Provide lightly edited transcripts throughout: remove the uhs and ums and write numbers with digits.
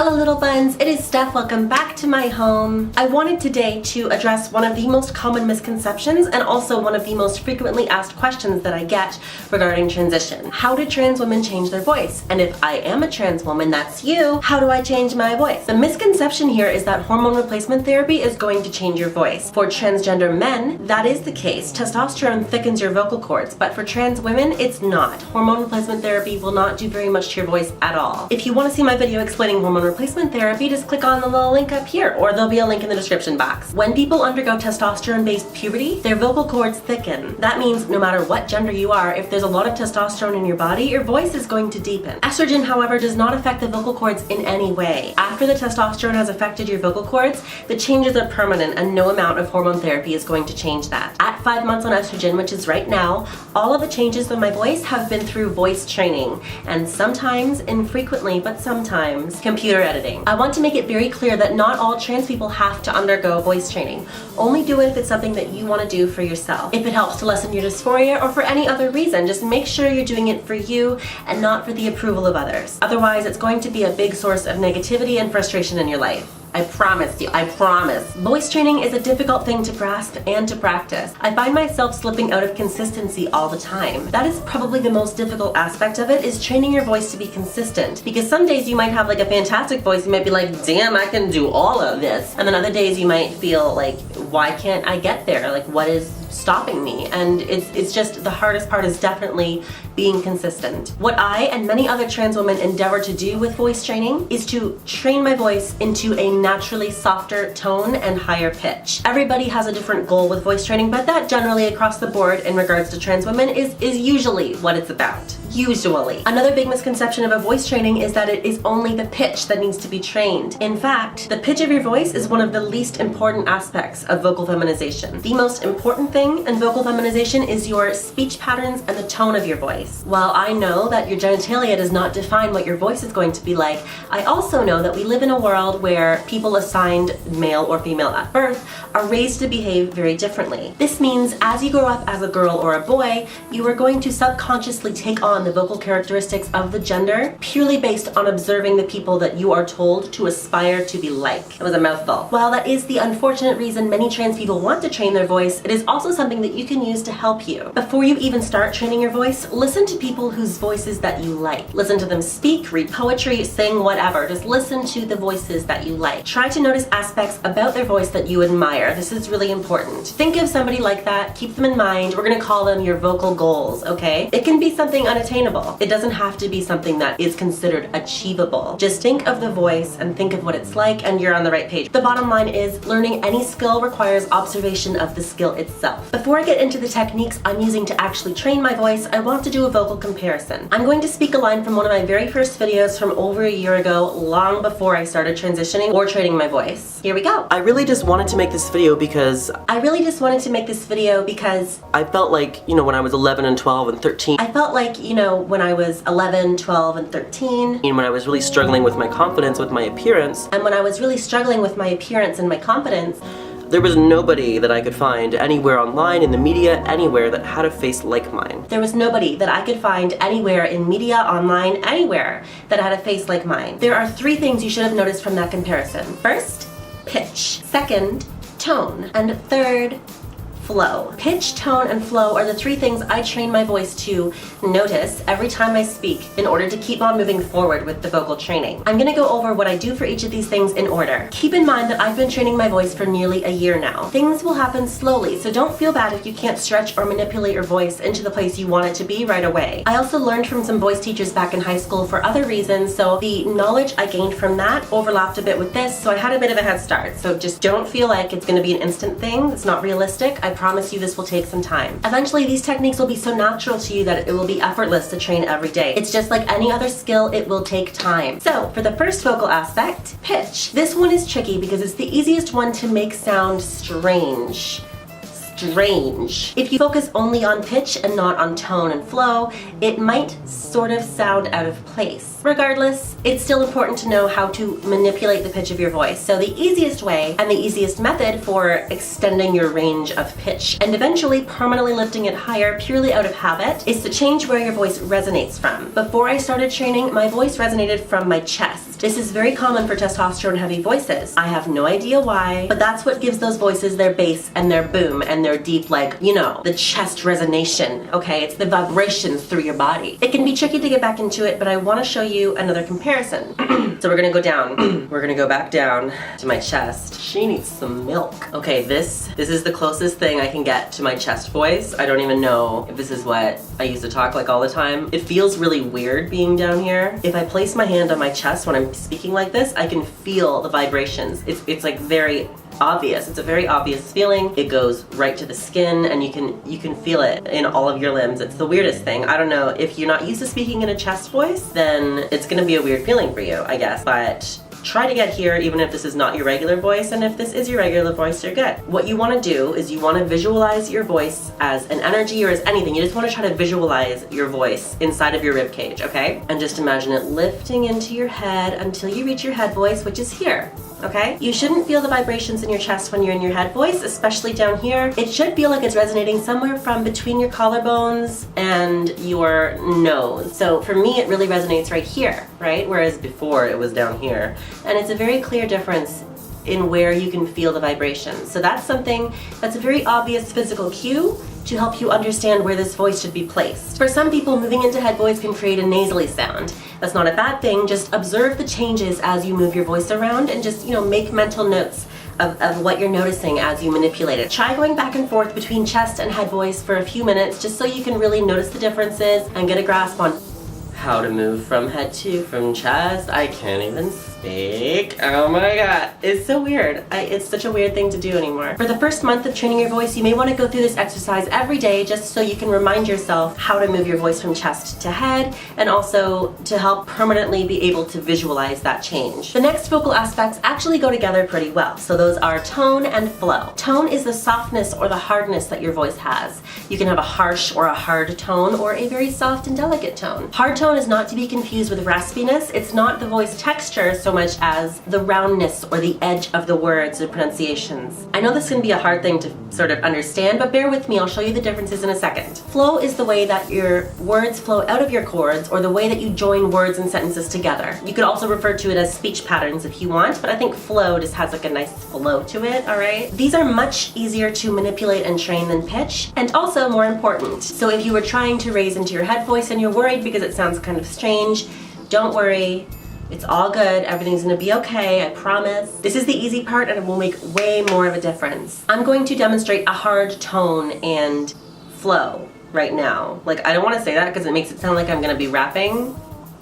Hello little buns, it is Steph. Welcome back to my home. I wanted today to address one of the most common misconceptions and also one of the most frequently asked questions that I get regarding transition. How do trans women change their voice? And if I am a trans woman, that's you, how do I change my voice? The misconception here is that hormone replacement therapy is going to change your voice. For transgender men, that is the case. Testosterone thickens your vocal cords, but for trans women, it's not. Hormone replacement therapy will not do very much to your voice at all. If you want to see my video explaining hormone replacement therapy, just click on the little link up here, or there'll be a link in the description box. When people undergo testosterone-based puberty, their vocal cords thicken. That means no matter what gender you are, if there's a lot of testosterone in your body, your voice is going to deepen. Estrogen, however, does not affect the vocal cords in any way. After the testosterone has affected your vocal cords, the changes are permanent and no amount of hormone therapy is going to change that. At 5 months on estrogen, which is right now, all of the changes in my voice have been through voice training, and sometimes, infrequently, but sometimes, computer editing. I want to make it very clear that not all trans people have to undergo voice training. Only do it if it's something that you want to do for yourself. If it helps to lessen your dysphoria or for any other reason, just make sure you're doing it for you and not for the approval of others. Otherwise, it's going to be a big source of negativity and frustration in your life. I promise you, I promise. Voice training is a difficult thing to grasp and to practice. I find myself slipping out of consistency all the time. That is probably the most difficult aspect of it, is training your voice to be consistent. Because some days you might have like a fantastic voice, you might be like, damn, I can do all of this. And then other days you might feel like, why can't I get there? Like, what is stopping me? And it's just, the hardest part is definitely being consistent. What I and many other trans women endeavor to do with voice training is to train my voice into a naturally softer tone and higher pitch. Everybody has a different goal with voice training, but that generally across the board in regards to trans women is usually what it's about. Usually. Another big misconception of a voice training is that it is only the pitch that needs to be trained. In fact, the pitch of your voice is one of the least important aspects of vocal feminization. The most important thing in vocal feminization is your speech patterns and the tone of your voice. While I know that your genitalia does not define what your voice is going to be like, I also know that we live in a world where people assigned male or female at birth are raised to behave very differently. This means as you grow up as a girl or a boy, you are going to subconsciously take on the vocal characteristics of the gender purely based on observing the people that you are told to aspire to be like. It was a mouthful. While that is the unfortunate reason many trans people want to train their voice, it is also something that you can use to help you. Before you even start training your voice, listen to people whose voices that you like. Listen to them speak, read poetry, sing, whatever. Just listen to the voices that you like. Try to notice aspects about their voice that you admire. This is really important. Think of somebody like that, keep them in mind. We're gonna call them your vocal goals, okay? It can be something unattainable. It doesn't have to be something that is considered achievable. Just think of the voice and think of what it's like and you're on the right page. The bottom line is learning any skill requires observation of the skill itself. Before I get into the techniques I'm using to actually train my voice, I want to do a vocal comparison. I'm going to speak a line from one of my very first videos from over a year ago, long before I started transitioning or training my voice. Here we go. I really just wanted to make this video because I felt like, when I was 11 and 12 and 13. I felt like, when I was 11, 12, and 13. And when I was really struggling with my confidence, with my appearance. And when I was really struggling with my appearance and my confidence. There was nobody that I could find anywhere online, in the media, anywhere that had a face like mine. There was nobody that I could find anywhere in media, online, anywhere that had a face like mine. There are 3 things you should have noticed from that comparison. First, pitch. Second, tone. And third, flow. Pitch, tone, and flow are the 3 things I train my voice to notice every time I speak in order to keep on moving forward with the vocal training. I'm gonna go over what I do for each of these things in order. Keep in mind that I've been training my voice for nearly a year now. Things will happen slowly, so don't feel bad if you can't stretch or manipulate your voice into the place you want it to be right away. I also learned from some voice teachers back in high school for other reasons, so the knowledge I gained from that overlapped a bit with this, so I had a bit of a head start. So just don't feel like it's gonna be an instant thing. It's not realistic. I promise you this will take some time. Eventually, these techniques will be so natural to you that it will be effortless to train every day. It's just like any other skill, it will take time. So, for the first vocal aspect, pitch. This one is tricky because it's the easiest one to make sound strange. If you focus only on pitch and not on tone and flow, it might sort of sound out of place. Regardless, it's still important to know how to manipulate the pitch of your voice. So the easiest way and the easiest method for extending your range of pitch and eventually permanently lifting it higher purely out of habit is to change where your voice resonates from. Before I started training, my voice resonated from my chest. This is very common for testosterone heavy voices. I have no idea why, but that's what gives those voices their bass and their boom and their deep, like, you know, the chest resonation, okay? It's the vibrations through your body. It can be tricky to get back into it, but I want to show you another comparison. So we're gonna go down. We're gonna go back down to my chest. She needs some milk. Okay, this is the closest thing I can get to my chest voice. I don't even know if this is what I used to talk like all the time. It feels really weird being down here. If I place my hand on my chest when I'm speaking like this, I can feel the vibrations. It's like very obvious. It's a very obvious feeling. It goes right to the skin and you can feel it in all of your limbs. It's the weirdest thing. I don't know, if you're not used to speaking in a chest voice, then it's gonna be a weird feeling for you, I guess. But try to get here even if this is not your regular voice, and if this is your regular voice, you're good. What you want to do is you want to visualize your voice as an energy or as anything. You just want to try to visualize your voice inside of your rib cage, okay? And just imagine it lifting into your head until you reach your head voice, which is here. Okay? You shouldn't feel the vibrations in your chest when you're in your head voice, especially down here. It should feel like it's resonating somewhere from between your collarbones and your nose. So for me, it really resonates right here, right? Whereas before it was down here. And it's a very clear difference in where you can feel the vibrations. So that's something that's a very obvious physical cue to help you understand where this voice should be placed. For some people, moving into head voice can create a nasally sound. That's not a bad thing. Just observe the changes as you move your voice around and just, you know, make mental notes of what you're noticing as you manipulate it. Try going back and forth between chest and head voice for a few minutes just so you can really notice the differences and get a grasp on how to move from head to from chest. I can't even speak. Oh my god. It's so weird. It's such a weird thing to do anymore. For the first month of training your voice, you may want to go through this exercise every day just so you can remind yourself how to move your voice from chest to head, and also to help permanently be able to visualize that change. The next vocal aspects actually go together pretty well. So those are tone and flow. Tone is the softness or the hardness that your voice has. You can have a harsh or a hard tone or a very soft and delicate tone. Hard tone is not to be confused with raspiness. It's not the voice texture so much as the roundness or the edge of the words or pronunciations. I know this can be a hard thing to sort of understand, but bear with me, I'll show you the differences in a second. Flow is the way that your words flow out of your chords, or the way that you join words and sentences together. You could also refer to it as speech patterns if you want, but I think flow just has like a nice flow to it, alright? These are much easier to manipulate and train than pitch, and also more important. So if you were trying to raise into your head voice and you're worried because it sounds kind of strange, don't worry. It's all good. Everything's gonna be okay, I promise. This is the easy part and it will make way more of a difference. I'm going to demonstrate a hard tone and flow right now. Like, I don't want to say that because it makes it sound like I'm gonna be rapping,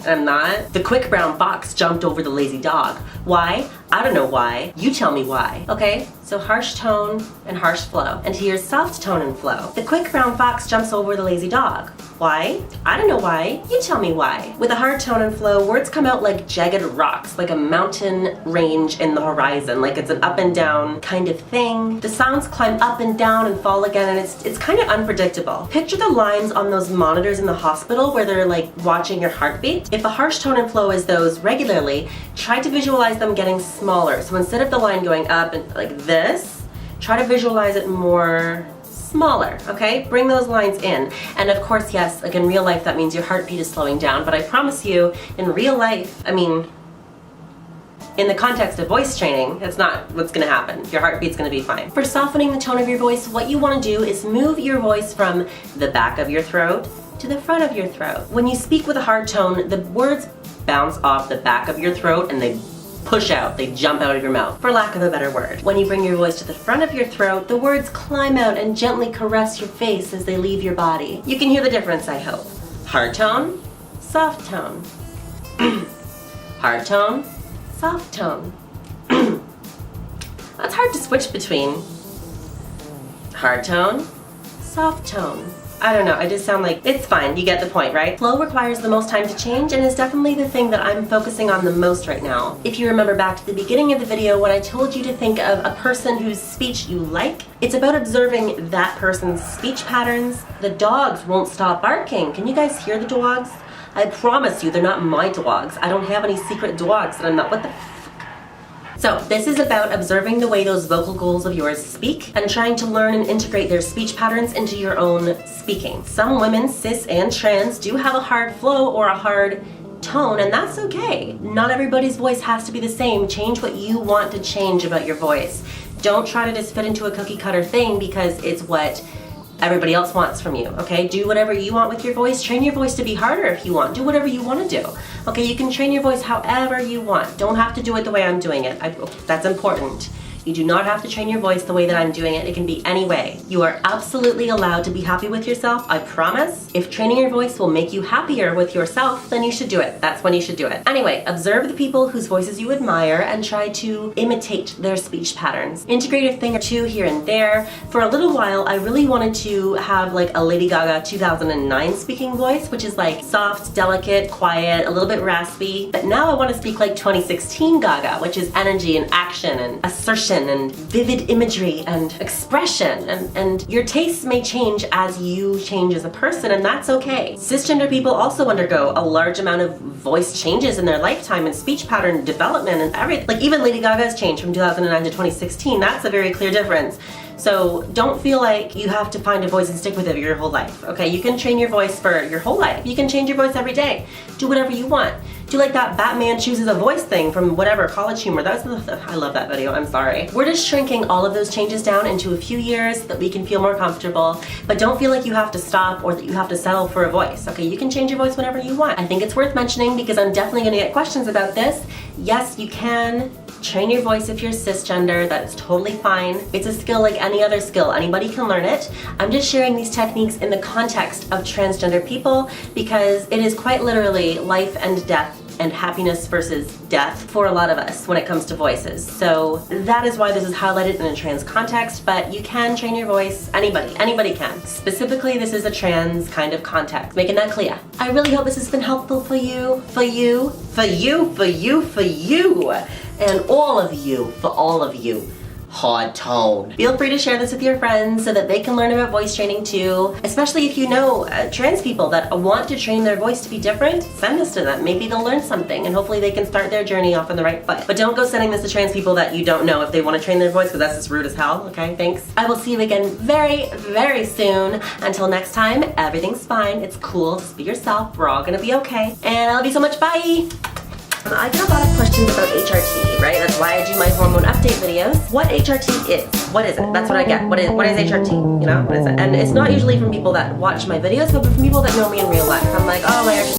and I'm not. The quick brown fox jumped over the lazy dog. Why? I don't know why. You tell me why. Okay, so harsh tone and harsh flow. And here's soft tone and flow. The quick brown fox jumps over the lazy dog. Why? I don't know why. You tell me why. With a hard tone and flow, words come out like jagged rocks, like a mountain range in the horizon, like it's an up and down kind of thing. The sounds climb up and down and fall again, and it's kind of unpredictable. Picture the lines on those monitors in the hospital where they're like watching your heartbeat. If a harsh tone and flow is those regularly, try to visualize them getting smaller. So instead of the line going up and like this, try to visualize it more smaller, okay? Bring those lines in. And of course, yes, like in real life, that means your heartbeat is slowing down, but I promise you, in real life, I mean, in the context of voice training, that's not what's gonna happen. Your heartbeat's gonna be fine. For softening the tone of your voice, what you wanna do is move your voice from the back of your throat to the front of your throat. When you speak with a hard tone, the words bounce off the back of your throat and they push out, they jump out of your mouth, for lack of a better word. When you bring your voice to the front of your throat, the words climb out and gently caress your face as they leave your body. You can hear the difference, I hope. Hard tone, soft tone. Hard tone, soft tone. That's hard to switch between. Hard tone, soft tone. I don't know, I just sound like, it's fine, you get the point, right? Flow requires the most time to change and is definitely the thing that I'm focusing on the most right now. If you remember back to the beginning of the video when I told you to think of a person whose speech you like, it's about observing that person's speech patterns. The dogs won't stop barking. Can you guys hear the dogs? I promise you, they're not my dogs. I don't have any secret dogs that I'm not, what the So this is about observing the way those vocal goals of yours speak and trying to learn and integrate their speech patterns into your own speaking. Some women, cis and trans, do have a hard flow or a hard tone, and that's okay. Not everybody's voice has to be the same. Change what you want to change about your voice. Don't try to just fit into a cookie cutter thing because it's what everybody else wants from you, okay? Do whatever you want with your voice. Train your voice to be harder if you want. Do whatever you want to do, okay? You can train your voice however you want. Don't have to do it the way I'm doing it. That's important. You do not have to train your voice the way that I'm doing it. It can be any way. You are absolutely allowed to be happy with yourself, I promise. If training your voice will make you happier with yourself, then you should do it. That's when you should do it. Anyway, observe the people whose voices you admire and try to imitate their speech patterns. Integrate a thing or two here and there. For a little while, I really wanted to have like a Lady Gaga 2009 speaking voice, which is like soft, delicate, quiet, a little bit raspy. But now I want to speak like 2016 Gaga, which is energy and action and assertion and vivid imagery and expression, and your tastes may change as you change as a person, and that's okay. Cisgender people also undergo a large amount of voice changes in their lifetime and speech pattern development and everything. Like even Lady Gaga's changed from 2009 to 2016. That's a very clear difference. So don't feel like you have to find a voice and stick with it your whole life, okay? You can train your voice for your whole life. You can change your voice every day. Do whatever you want. Do like that Batman chooses a voice thing from whatever, College Humor. I love that video, I'm sorry. We're just shrinking all of those changes down into a few years so that we can feel more comfortable, but don't feel like you have to stop or that you have to settle for a voice, okay? You can change your voice whenever you want. I think it's worth mentioning because I'm definitely gonna get questions about this. Yes, you can train your voice if you're cisgender. That's totally fine. It's a skill like any other skill. Anybody can learn it. I'm just sharing these techniques in the context of transgender people because it is quite literally life and death and happiness versus death for a lot of us when it comes to voices. So that is why this is highlighted in a trans context, but you can train your voice, anybody can. Specifically, this is a trans kind of context, making that clear. I really hope this has been helpful for you, and all of you. Hard tone. Feel free to share this with your friends so that they can learn about voice training too. Especially if you know trans people that want to train their voice to be different, send this to them. Maybe they'll learn something and hopefully they can start their journey off on the right foot. But don't go sending this to trans people that you don't know if they want to train their voice because that's just rude as hell, okay? Thanks. I will see you again very, very soon. Until next time, everything's fine. It's cool. Just be yourself. We're all gonna be okay. And I love you so much. Bye! I get a lot of questions about HRT, right? That's why I do my hormone update videos. What HRT is? What is it? That's what I get. What is HRT? You know, what is it? And it's not usually from people that watch my videos, but from people that know me in real life. I'm like, oh, my HRT